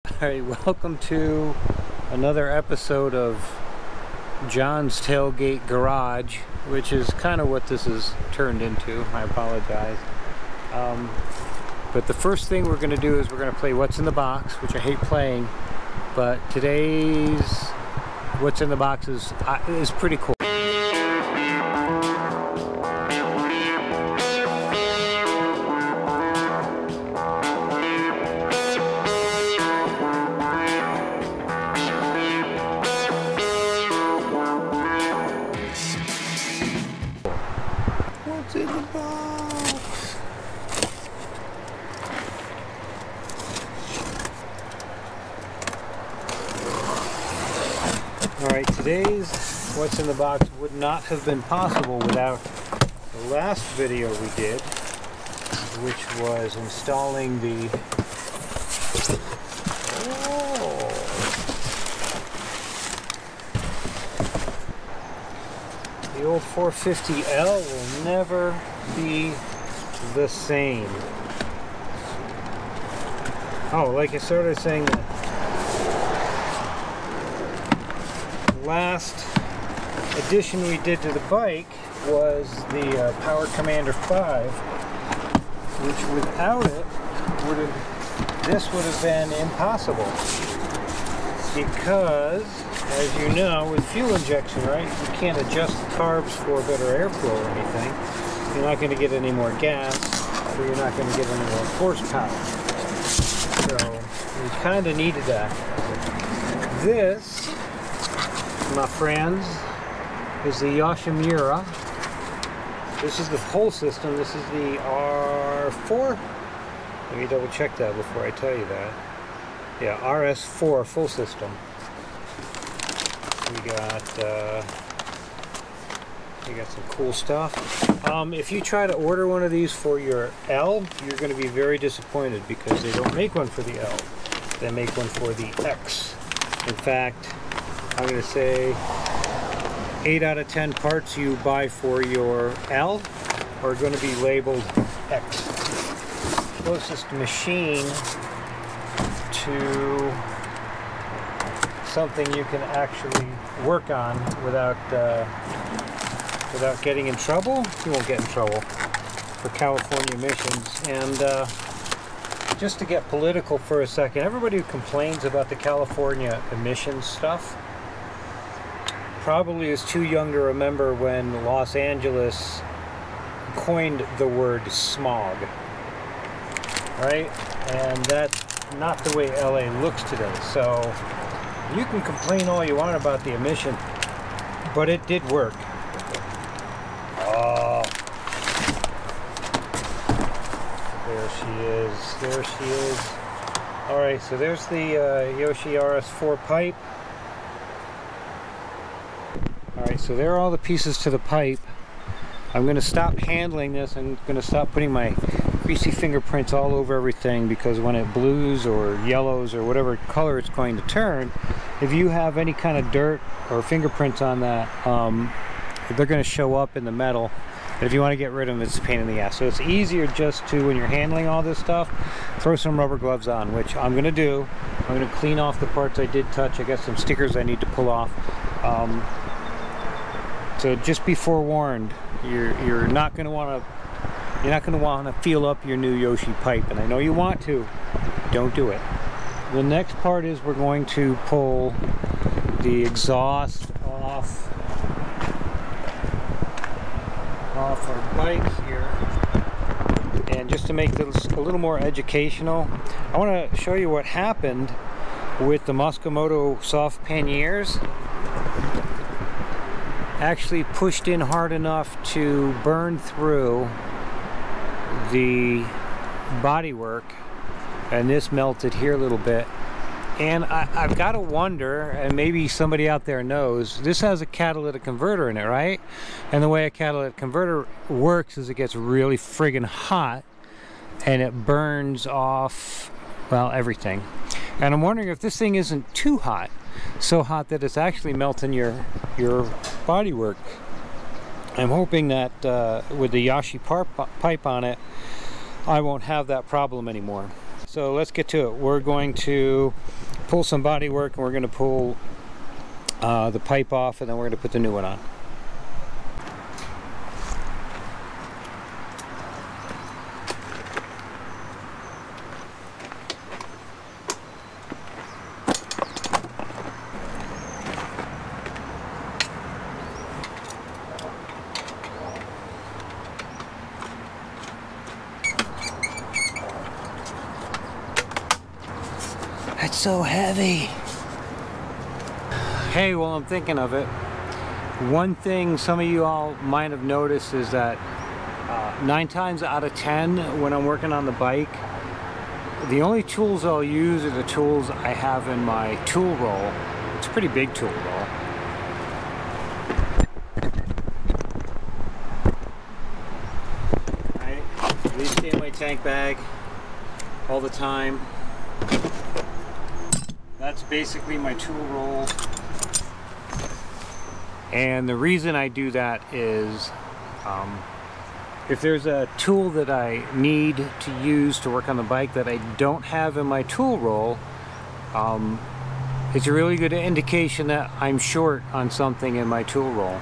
Alright, welcome to another episode of John's Tailgate Garage, which is kind of what this has turned into. I apologize. But the first thing we're going to do is we're going to play What's in the Box, which I hate playing, but today's What's in the Box is pretty cool. What's in the box? Alright, today's What's in the Box would not have been possible without the last video we did, which was installing the the old 450L will never be the same. Oh, like I started saying, the last addition we did to the bike was the Power Commander 5, which without it this would have been impossible, because as you know, with fuel injection, right, you can't adjust the carbs for better airflow or anything. You're not going to get any more gas, so you're not going to get any more horsepower. So we kind of needed that. This, my friends, is the Yoshimura. This is the whole system. This is the R4. Let me double check that before I tell you that. Yeah, RS-4 full system. We got some cool stuff. If you try to order one of these for your L, you're going to be very disappointed because they don't make one for the L. They make one for the X. In fact, I'm going to say 8 out of 10 parts you buy for your L are going to be labeled X. Closest machine to something you can actually work on without getting in trouble. You won't get in trouble for California emissions. And just to get political for a second, everybody who complains about the California emissions stuff probably is too young to remember when Los Angeles coined the word smog, right? And that's not the way LA looks today. So you can complain all you want about the emission, but it did work. Oh, there she is. There she is. All right, so there's the Yoshi RS-4 pipe. All right, so there are all the pieces to the pipe. I'm going to stop handling this. I'm going to stop putting my greasy fingerprints all over everything, because when it blues or yellows or whatever color it's going to turn, if you have any kind of dirt or fingerprints on that, they're going to show up in the metal. And if you want to get rid of them, it's a pain in the ass. So it's easier just to, when you're handling all this stuff, throw some rubber gloves on, which I'm going to do. I'm going to clean off the parts I did touch. I got some stickers I need to pull off. So just be forewarned, you're not going to want to feel up your new Yoshi pipe, and I know you want to. Don't do it. The next part is we're going to pull the exhaust off our bike here. And just to make this a little more educational, I want to show you what happened with the Moskomoto soft panniers. Actually pushed in hard enough to burn through the bodywork, and this melted here a little bit. And I've got to wonder, and maybe somebody out there knows, this has a catalytic converter in it, right? And the way a catalytic converter works is it gets really friggin' hot and it burns off, well, everything. And I'm wondering if this thing isn't too hot, so hot that it's actually melting your bodywork. I'm hoping that with the Yoshi pipe on it, I won't have that problem anymore. So let's get to it. We're going to pull some body work, and we're going to pull the pipe off, and then we're going to put the new one on. It's so heavy. Hey, well, I'm thinking of it. One thing some of you all might have noticed is that 9 times out of 10 when I'm working on the bike, the only tools I'll use are the tools I have in my tool roll. It's a pretty big tool roll. Right? These stay in my tank bag all the time. That's basically my tool roll. And the reason I do that is if there's a tool that I need to use to work on the bike that I don't have in my tool roll, it's a really good indication that I'm short on something in my tool roll.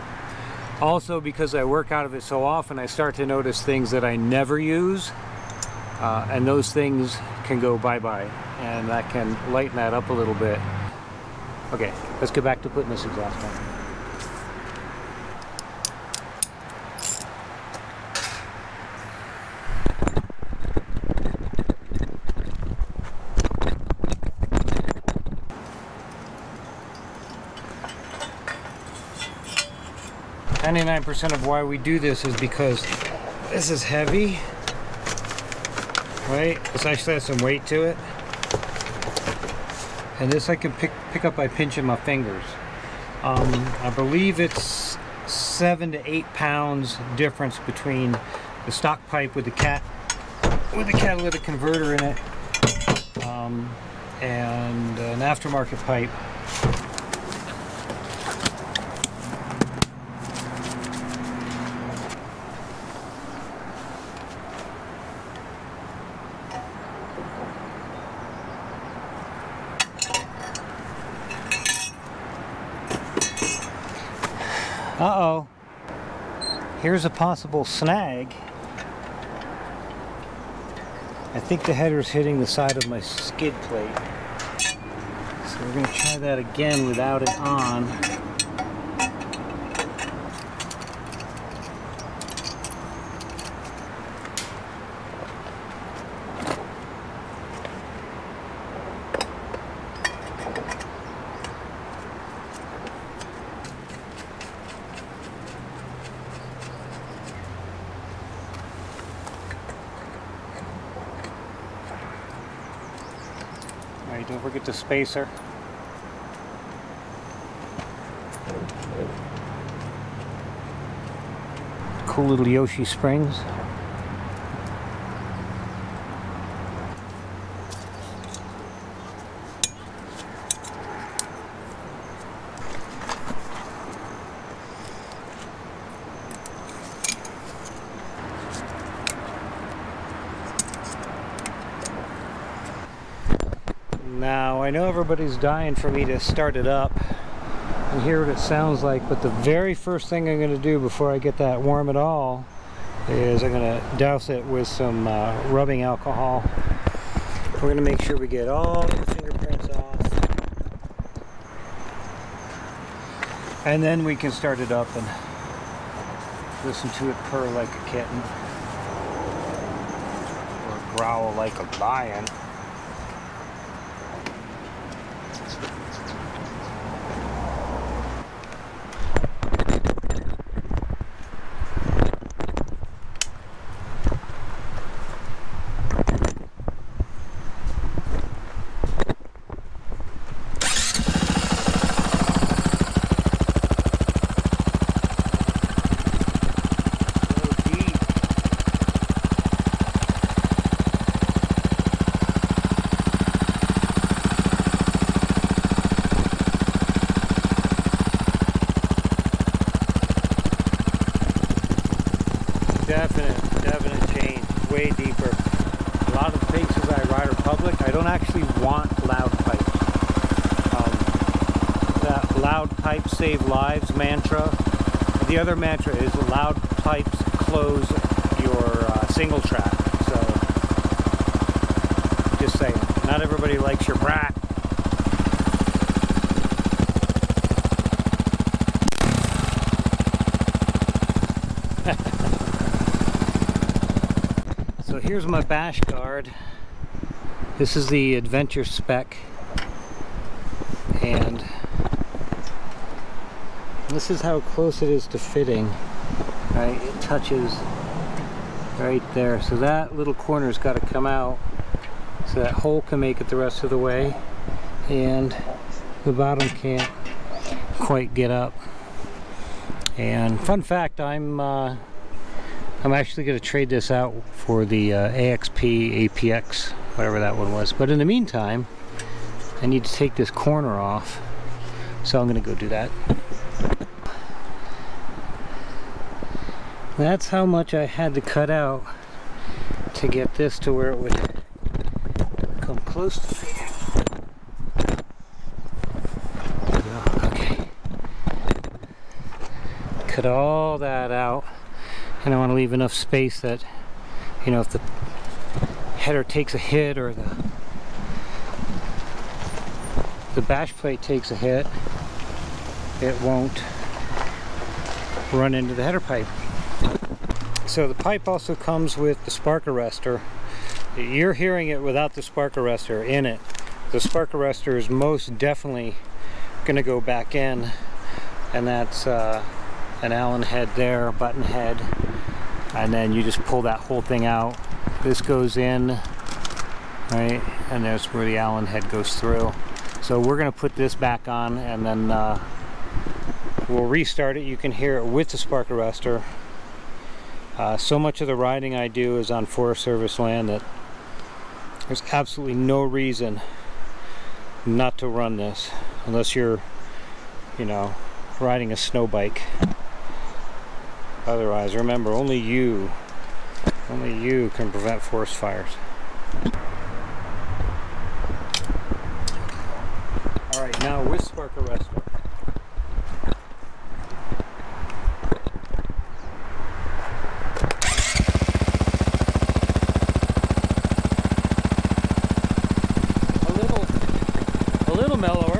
Also, because I work out of it so often, I start to notice things that I never use, and those things can go bye-bye, and that can lighten that up a little bit. Okay, let's get back to putting this exhaust on. .99% of why we do this is because this is heavy, right? This actually has some weight to it. And this I can pick up by pinching my fingers. I believe it's 7 to 8 pounds difference between the stock pipe with the catalytic converter in it and an aftermarket pipe. Uh-oh, here's a possible snag. I think the header's hitting the side of my skid plate. So we're going to try that again without it on. Alright, don't forget the spacer. Cool little Yoshi springs. Now, I know everybody's dying for me to start it up and hear what it sounds like, but the very first thing I'm going to do before I get that warm at all is I'm going to douse it with some rubbing alcohol. We're going to make sure we get all the fingerprints off, and then we can start it up and listen to it purr like a kitten or growl like a lion. loud pipes save lives mantra. The other mantra is loud pipes close your single track. So just saying, not everybody likes your brat. So here's my bash guard. This is the Adventure spec, and this is how close it is to fitting. Right, it touches right there. So that little corner's got to come out so that hole can make it the rest of the way, and the bottom can't quite get up. And fun fact, I'm actually going to trade this out for the AXP APX, whatever that one was. But in the meantime, I need to take this corner off, so I'm going to go do that. That's how much I had to cut out to get this to where it would come close to fitting. Okay. Cut all that out, and I want to leave enough space that, you know, if the header takes a hit or the bash plate takes a hit, it won't run into the header pipe. So the pipe also comes with the spark arrestor. You're hearing it without the spark arrestor in it. The spark arrestor is most definitely going to go back in, and that's an Allen head there, a button head, and then you just pull that whole thing out. This goes in, right, and there's where the Allen head goes through. So we're going to put this back on, and then we'll restart it. You can hear it with the spark arrestor. So much of the riding I do is on Forest Service land that there's absolutely no reason not to run this, unless you're, you know, riding a snow bike. Otherwise, remember, only you can prevent forest fires. All right, now with spark arrestor. A little mellower.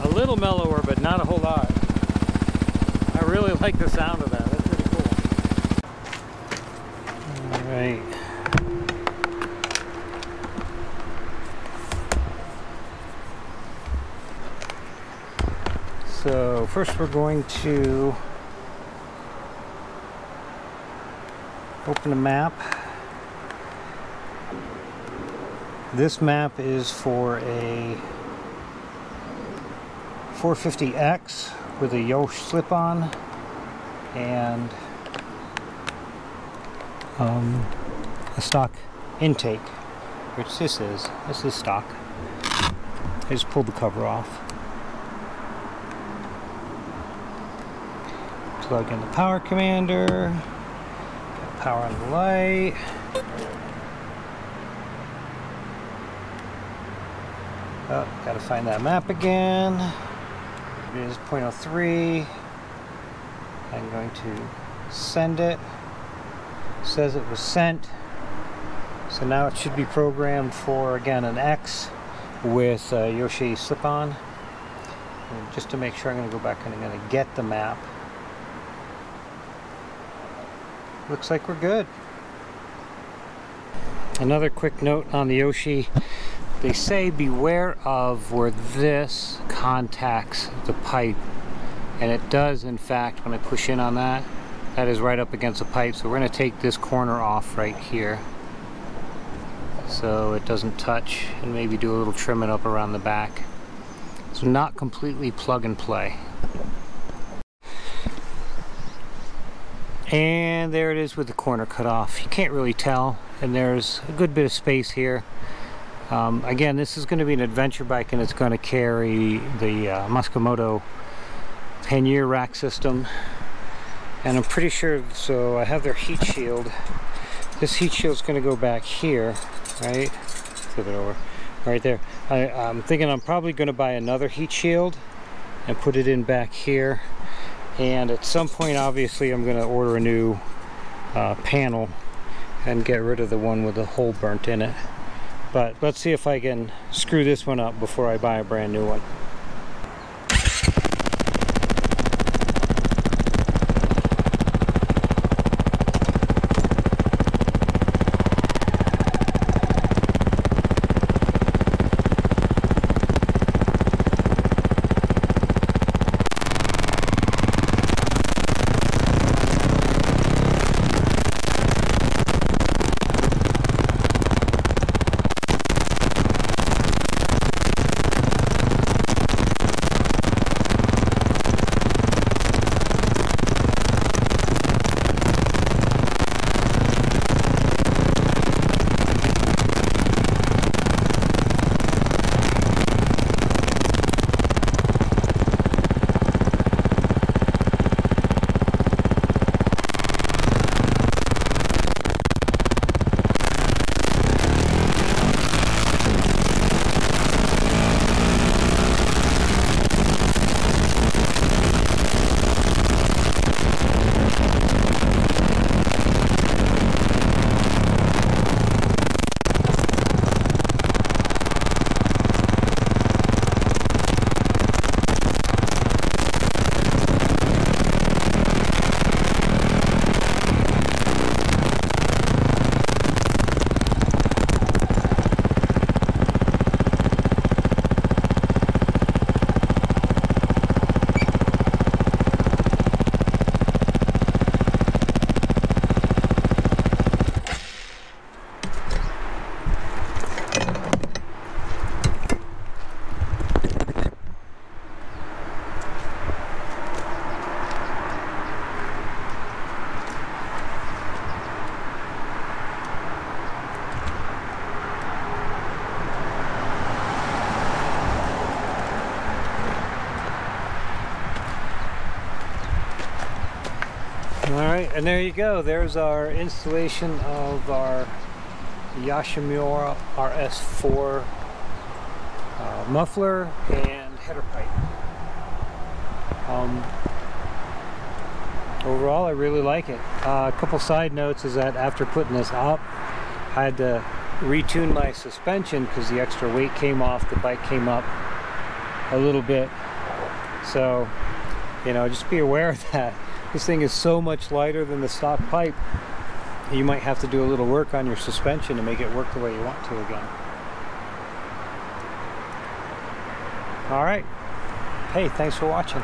A little mellower, but not a whole lot. I really like the sound of that. That's pretty cool. All right. So first we're going to open a map. This map is for a 450X with a Yosh slip-on and a stock intake, which this is. This is stock. I just pulled the cover off. Plug in the power commander. Power on the light. Oh, gotta find that map again. It is 0.03. I'm going to send it. It says it was sent. So now it should be programmed for, again, an X with Yoshi slip-on. And just to make sure, I'm going to go back and I'm going to get the map. Looks like we're good. Another quick note on the Yoshi. They say beware of where this contacts the pipe. And it does, in fact, when I push in on that, that is right up against the pipe. So we're going to take this corner off right here, so it doesn't touch, and maybe do a little trimming up around the back. So not completely plug and play. And there it is with the corner cut off. You can't really tell, and there's a good bit of space here. Again, this is going to be an adventure bike, and it's going to carry the Muscomoto pannier rack system, and I'm pretty sure, so I have their heat shield, this heat shield's going to go back here, right? Flip it over, right there. I'm thinking I'm probably going to buy another heat shield and put it in back here. And at some point, obviously, I'm going to order a new panel and get rid of the one with the hole burnt in it. But let's see if I can screw this one up before I buy a brand new one. Alright, and there you go. There's our installation of our Yoshimura RS-4 muffler and header pipe. Overall, I really like it. A couple side notes is that after putting this up, I had to retune my suspension because the extra weight came off. The bike came up a little bit. So, you know, just be aware of that. This thing is so much lighter than the stock pipe. You might have to do a little work on your suspension to make it work the way you want to again. All right. Hey, thanks for watching.